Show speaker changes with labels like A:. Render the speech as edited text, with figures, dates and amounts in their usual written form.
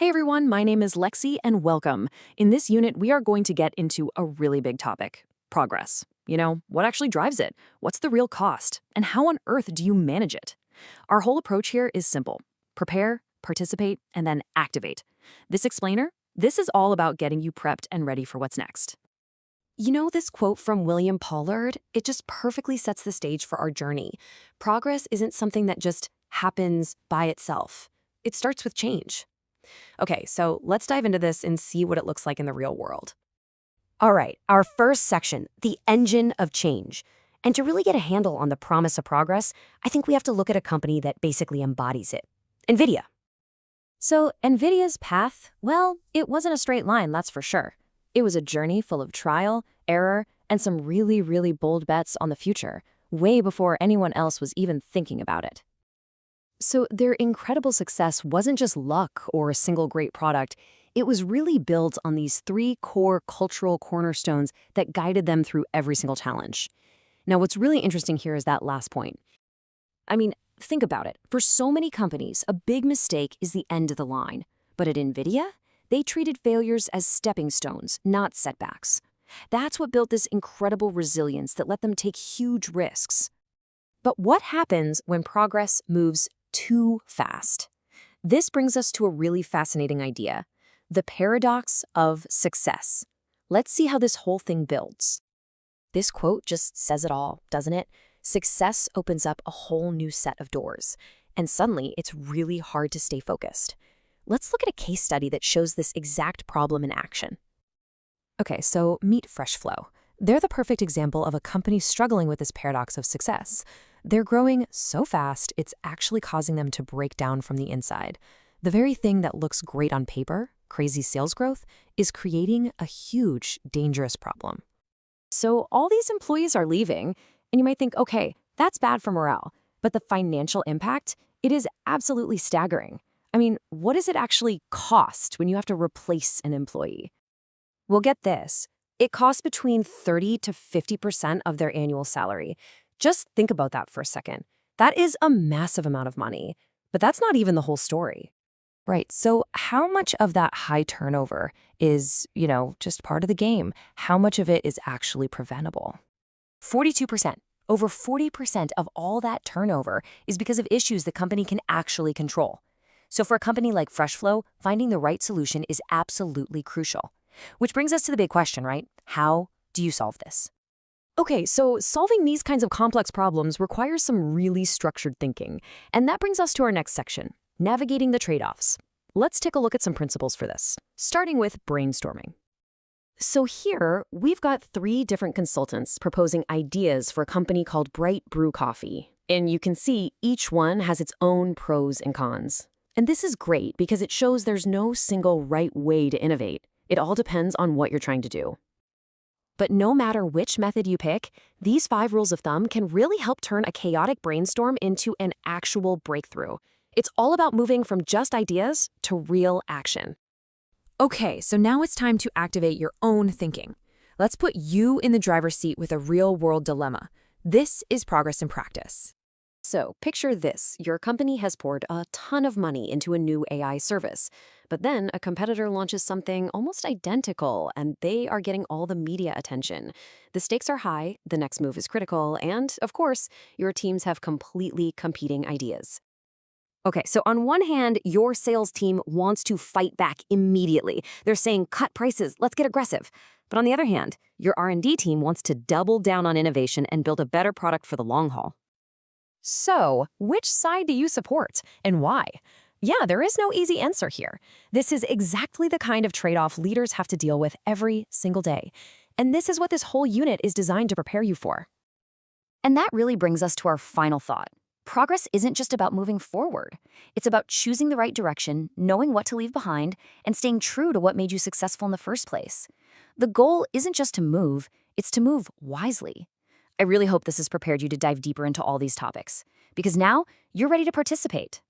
A: Hey everyone, my name is Lexi and welcome. In this unit, we are going to get into a really big topic, progress. What actually drives it? What's the real cost? And how on earth do you manage it? Our whole approach here is simple. Prepare, participate, and then activate. This explainer, this is all about getting you prepped and ready for what's next. You know this quote from William Pollard? It just perfectly sets the stage for our journey. Progress isn't something that just happens by itself. It starts with change. Okay, so let's dive into this and see what it looks like in the real world. All right, our first section, the engine of change. And to really get a handle on the promise of progress, I think we have to look at a company that basically embodies it. NVIDIA. So NVIDIA's path, well, it wasn't a straight line, that's for sure. It was a journey full of trial, error, and some really, really bold bets on the future, way before anyone else was even thinking about it. So their incredible success wasn't just luck or a single great product. It was really built on these three core cultural cornerstones that guided them through every single challenge. Now, what's really interesting here is that last point. I mean, think about it. For so many companies, a big mistake is the end of the line. But at NVIDIA, they treated failures as stepping stones, not setbacks. That's what built this incredible resilience that let them take huge risks. But what happens when progress moves too fast? This brings us to a really fascinating idea, the paradox of success. Let's see how this whole thing builds. This quote just says it all, doesn't it? Success opens up a whole new set of doors, and suddenly it's really hard to stay focused. Let's look at a case study that shows this exact problem in action. Okay, so meet FreshFlow. They're the perfect example of a company struggling with this paradox of success. They're growing so fast, it's actually causing them to break down from the inside. The very thing that looks great on paper, crazy sales growth, is creating a huge, dangerous problem. So all these employees are leaving, and you might think, okay, that's bad for morale. But the financial impact, it is absolutely staggering. I mean, what does it actually cost when you have to replace an employee? Well, get this. It costs between 30 to 50% of their annual salary. Just think about that for a second. That is a massive amount of money, but that's not even the whole story. Right, so how much of that high turnover is, just part of the game? How much of it is actually preventable? 42%. Over 40% of all that turnover is because of issues the company can actually control. So for a company like FreshFlow, finding the right solution is absolutely crucial. Which brings us to the big question, right? How do you solve this? Okay, so solving these kinds of complex problems requires some really structured thinking. And that brings us to our next section, navigating the trade-offs. Let's take a look at some principles for this, starting with brainstorming. So here, we've got 3 different consultants proposing ideas for a company called Bright Brew Coffee. And you can see each one has its own pros and cons. And this is great because it shows there's no single right way to innovate. It all depends on what you're trying to do. But no matter which method you pick, these 5 rules of thumb can really help turn a chaotic brainstorm into an actual breakthrough. It's all about moving from just ideas to real action. Okay, so now it's time to activate your own thinking. Let's put you in the driver's seat with a real-world dilemma. This is progress in practice. So picture this. Your company has poured a ton of money into a new AI service, but then a competitor launches something almost identical and they are getting all the media attention. The stakes are high, the next move is critical, and of course, your teams have completely competing ideas. Okay, so on one hand, your sales team wants to fight back immediately. They're saying, cut prices, let's get aggressive. But on the other hand, your R&D team wants to double down on innovation and build a better product for the long haul. So, which side do you support and why? Yeah, there is no easy answer here. This is exactly the kind of trade-off leaders have to deal with every single day. And this is what this whole unit is designed to prepare you for. And that really brings us to our final thought. Progress isn't just about moving forward. It's about choosing the right direction, knowing what to leave behind, and staying true to what made you successful in the first place. The goal isn't just to move, it's to move wisely. I really hope this has prepared you to dive deeper into all these topics, because now you're ready to participate.